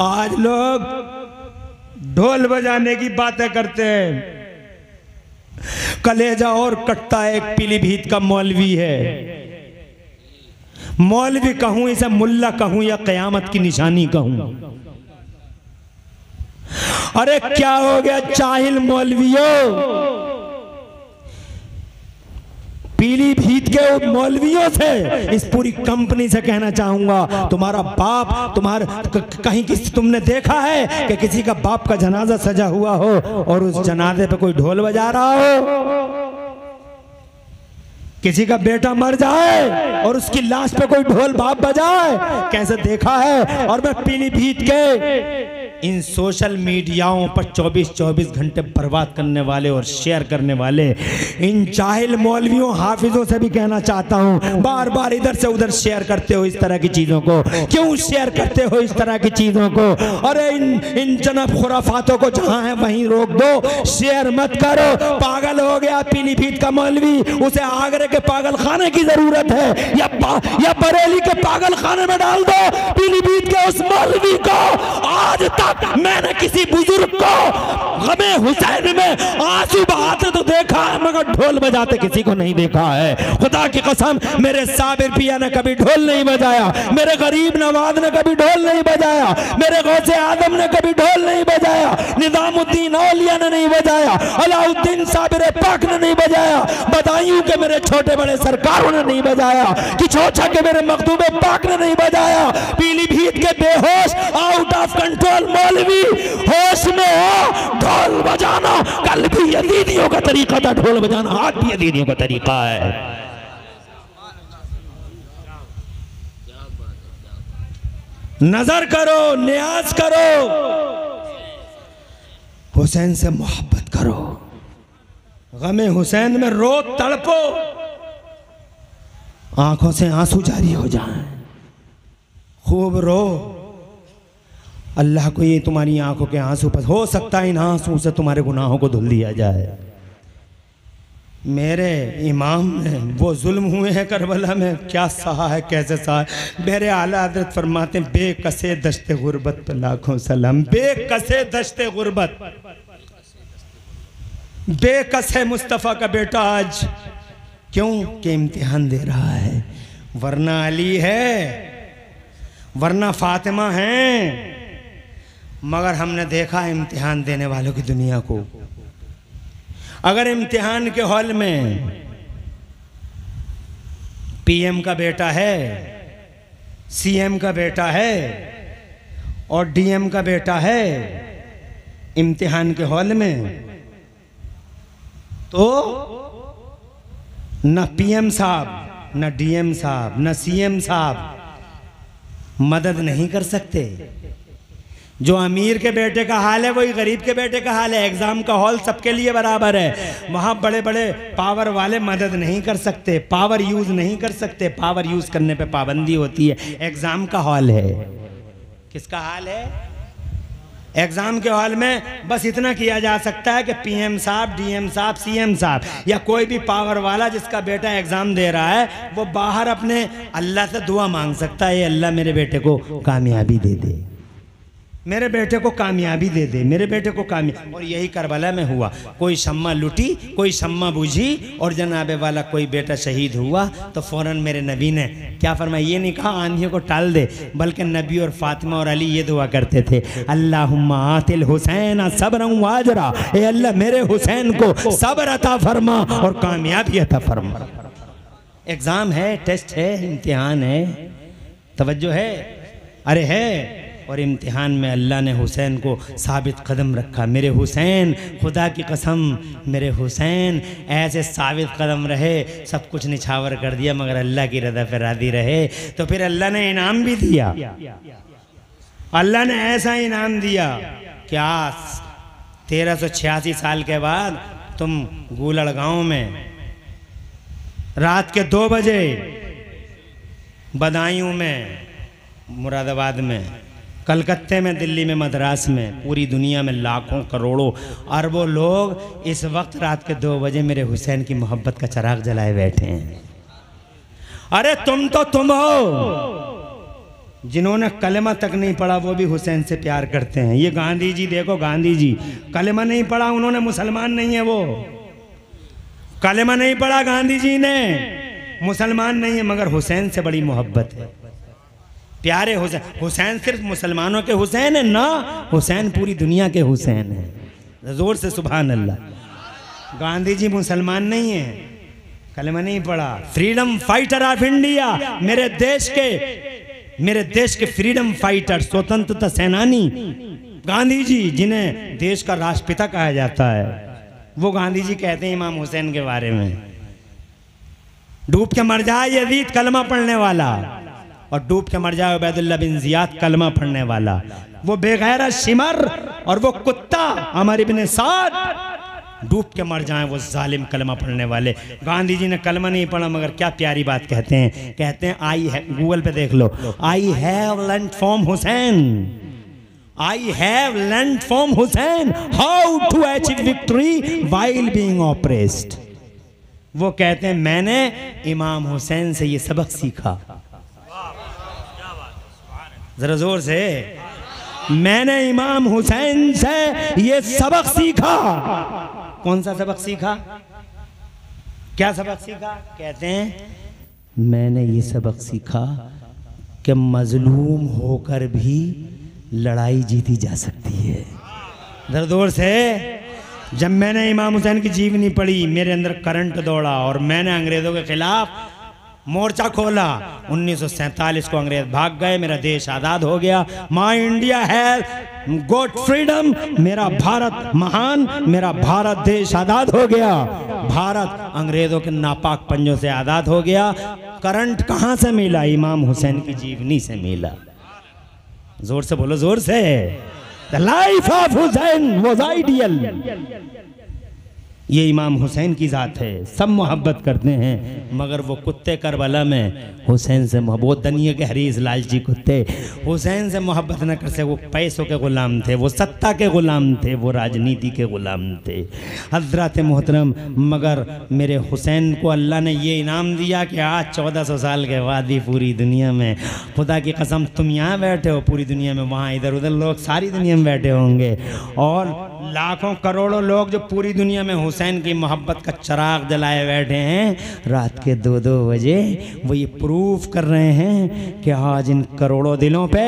आज लोग ढोल बजाने की बातें करते हैं। कलेजा और कटता है। एक पीलीभीत का मौलवी है, मौलवी कहूं इसे, मुल्ला कहूं या कयामत की निशानी कहूं। अरे क्या हो गया चाहिल मौलवियों, पीलीभीत के मौलवियों से, इस पूरी कंपनी से कहना चाहूंगा, तुम्हारा बाप, तुम्हारे कहीं किसी तुमने देखा है कि किसी का बाप का जनाजा सजा हुआ हो और उस जनाजे पे कोई ढोल बजा रहा हो? किसी का बेटा मर जाए और उसकी लाश पे कोई ढोल बाप बजाए, कैसे देखा है? और मैं पीलीभीत के इन सोशल मीडियाओं पर 24-24 घंटे बर्बाद करने वाले और शेयर करने वाले इन जाहिल मौलवियों हाफिजों से भी कहना चाहता हूं, बार बार इधर से उधर शेयर करते हो इस तरह की चीजों को, क्यों शेयर करते हो इस तरह की चीजों को? अरे इन जनाब खुराफातों को जहां है वहीं रोक दो, शेयर मत करो। पागल हो गया पीलीभीत का मौलवी, उसे आगरे के पागल खाने की जरूरत है या बरेली के पागल खाने में डाल दो। पीलीभीत के उस मौलवी को आज तक मैंने किसी बुजुर्ग को गमे हुसैन में आंसू बहाते तो देखा है, मगर ढोल बजाते किसी को नहीं देखा है। खुदा की कसम, मेरे साबिर पिया ने कभी ढोल नहीं बजाया, मेरे गरीब नवाज ने कभी ढोल नहीं बजाया, मेरे गौसे आदम ने कभी ढोल नहीं बजाया, निजामुद्दीन औलिया ने नहीं बजाया, अलाउद्दीन साबिर पाक ने नहीं बजाया, बदायूं के मेरे छोटे बड़े सरकारों ने नहीं बजाया, किछोछा के मेरे मखदूबे पाक ने नहीं बजाया। पीलीभीत के बेहोश आउट ऑफ कंट्रोल मौलवी होश में हो, ढोल बजाना कल भी यजीदियों का तरीका था, ढोल बजाना आज भी यजीदियों का तरीका है। नजर करो, न्याज करो, हुसैन से मोहब्बत करो, गमे हुसैन में रो तड़पो, आंखों से आंसू जारी हो जाएं, खूब रो। अल्लाह को ये तुम्हारी आंखों के आंसू पर, हो सकता है इन आंसू से तुम्हारे गुनाहों को धुल दिया जाए। मेरे इमाम ने वो जुल्म हुए हैं करबला में, क्या सहा है, कैसे सहा है। मेरे आला हज़रत फरमाते हैं, बेकसे दश्ते गुर्बत पे लाखों सलाम। बेकसे दश्ते गुर्बत, बेकस है मुस्तफ़ा का बेटा आज, क्यों कि इम्तिहान दे रहा है, वरना अली है, वरना फातिमा है, मगर हमने देखा इम्तिहान देने वालों की दुनिया को। अगर इम्तिहान के हॉल में पीएम का बेटा है, सीएम का बेटा है और डीएम का बेटा है इम्तिहान के हॉल में, तो न पीएम साहब, न डीएम साहब, न सीएम साहब मदद नहीं कर सकते। जो अमीर के बेटे का हाल है वही गरीब के बेटे का हाल है। एग्जाम का हॉल सबके लिए बराबर है, वहाँ बड़े बड़े पावर वाले मदद नहीं कर सकते, पावर यूज़ नहीं कर सकते, पावर यूज़ करने पे पाबंदी होती है। एग्जाम का हॉल है, किसका हाल है? एग्जाम के हॉल में बस इतना किया जा सकता है कि पीएम साहब, डीएम साहब, सीएम साहब या कोई भी पावर वाला जिसका बेटा एग्जाम दे रहा है, वो बाहर अपने अल्लाह से दुआ मांग सकता है, अल्लाह मेरे बेटे को कामयाबी दे दे, मेरे बेटे को कामयाबी दे दे, मेरे बेटे को कामयाबी। और यही करबला में हुआ, कोई शम्मा लुटी, कोई शम्मा बुझी और जनाबे वाला कोई बेटा शहीद हुआ तो फौरन मेरे नबी ने क्या फरमाया, ये नहीं कहा आंधियों को टाल दे, बल्कि नबी और फातिमा और अली ये दुआ करते थे, अल्लाहुम्मा आतिल हुसैन सब्रन वाजरा, ए अल्लाह मेरे हुसैन को सब्र अता फरमा और कामयाबी अता फरमा। एग्जाम है, टेस्ट है, इम्तिहान है, तवज्जो है, अरे है। और इम्तिहान में अल्लाह ने हुसैन को साबित कदम रखा। मेरे हुसैन, खुदा की कसम मेरे हुसैन ऐसे साबित कदम रहे, सब कुछ निछावर कर दिया मगर अल्लाह की रज़ा पे राज़ी रहे। तो फिर अल्लाह ने इनाम भी दिया, अल्लाह ने ऐसा इनाम दिया क्या 1386 साल के बाद तुम गूलड़ गांव में रात के 2 बजे, बदायूं में, मुरादाबाद में, कलकत्ते में, दिल्ली में, मद्रास में, पूरी दुनिया में लाखों करोड़ों अरबों लोग इस वक्त रात के 2 बजे मेरे हुसैन की मोहब्बत का चिराग जलाए बैठे हैं। अरे तुम तो तुम हो, जिन्होंने कलमा तक नहीं पढ़ा वो भी हुसैन से प्यार करते हैं। ये गांधी जी देखो, गांधी जी कलमा नहीं पढ़ा उन्होंने, मुसलमान नहीं है वो। कलमा नहीं पढ़ा गांधी जी ने, मुसलमान नहीं है, मगर हुसैन से बड़ी मोहब्बत है। प्यारे हुसैन, हुसैन सिर्फ मुसलमानों के हुसैन है ना, हुसैन पूरी दुनिया के हुसैन है। जोर से सुभान अल्लाह। गांधी जी मुसलमान नहीं है, कलमा नहीं पढ़ा। फ्रीडम फाइटर ऑफ इंडिया, मेरे देश के फ्रीडम फाइटर, स्वतंत्रता सेनानी गांधी जी, जिन्हें देश का राष्ट्रपिता कहा जाता है, वो गांधी जी कहते हैं इमाम हुसैन के बारे में, डूब के मर जाए यजीद कलमा पढ़ने वाला, और डूब के मर जाए उबैदुल्लाह बिन जियाद कलमा पढ़ने वाला। वो बेगैरत शिमर और वो कुत्ता अमर इब्न साद डूब के मर जाएं, वो जालिम कलमा पढ़ने वाले। गांधी जी ने कलमा नहीं पढ़ा, मगर क्या प्यारी बात कहते हैं। कहते हैं आई है, गूगल पे देख लो, I have learned from Hussain, I have learned from Hussain how to achieve victory while being oppressed. वो कहते हैं मैंने इमाम हुसैन से ये सबक सीखा। जरा जोर से, मैंने इमाम हुसैन से ये सबक सीखा। कौन सा सबक सीखा? क्या सबक सीखा? कहते हैं मैंने ये सबक सीखा कि मजलूम होकर भी लड़ाई जीती जा सकती है। जरा जोर से, जब मैंने इमाम हुसैन की जीवनी पढ़ी, मेरे अंदर करंट दौड़ा और मैंने अंग्रेजों के खिलाफ मोर्चा खोला। 1947 को अंग्रेज भाग गए, मेरा देश आज़ाद हो गया। माई इंडिया हैज गॉट फ्रीडम, मेरा भारत महान, मेरा भारत देश आज़ाद हो गया। भारत अंग्रेजों के नापाक पंजों से आज़ाद हो गया। करंट कहाँ से मिला? इमाम हुसैन की जीवनी से मिला। जोर से बोलो, जोर से। The life of Hussain was ideal. ये इमाम हुसैन की ज़ात है। सब मोहब्बत करते हैं, मगर वो कुत्ते करबला में हुसैन से मोहब्बत, दनिया के हरीस लालची कुत्ते हुसैन से मोहब्बत न कर सके। वो पैसों के ग़ुलाम थे, वो सत्ता के ग़ुलाम थे, वो राजनीति के ग़ुलाम थे। हज़रत मोहतरम, मगर मेरे हुसैन को अल्लाह ने ये इनाम दिया कि आज 1400 साल के बाद भी पूरी दुनिया में, खुदा की कसम, तुम यहाँ बैठे हो, पूरी दुनिया में वहाँ इधर उधर लोग सारी दुनिया में बैठे होंगे, और लाखों करोड़ों लोग जो पूरी दुनिया में हुसैन की मोहब्बत का चिराग जलाए बैठे हैं, रात के 2-2 बजे वो ये प्रूफ कर रहे हैं कि आज इन करोड़ों दिलों पे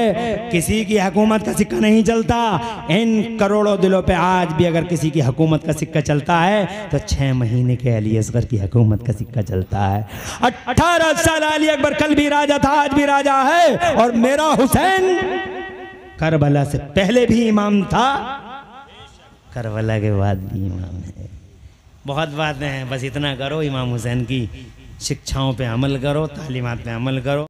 किसी की हुकूमत का सिक्का नहीं चलता। इन करोड़ों दिलों पे आज भी अगर किसी की हुकूमत का सिक्का चलता है तो 6 महीने के अली असगर की हुकूमत का सिक्का चलता है। 18 साल अली अकबर कल भी राजा था, आज भी राजा है, और मेरा हुसैन करबला से पहले भी इमाम था, करबला के बाद भी इमाम है। बहुत बातें हैं, बस इतना करो, इमाम हुसैन की शिक्षाओं पे अमल करो, तालीमात पे अमल करो।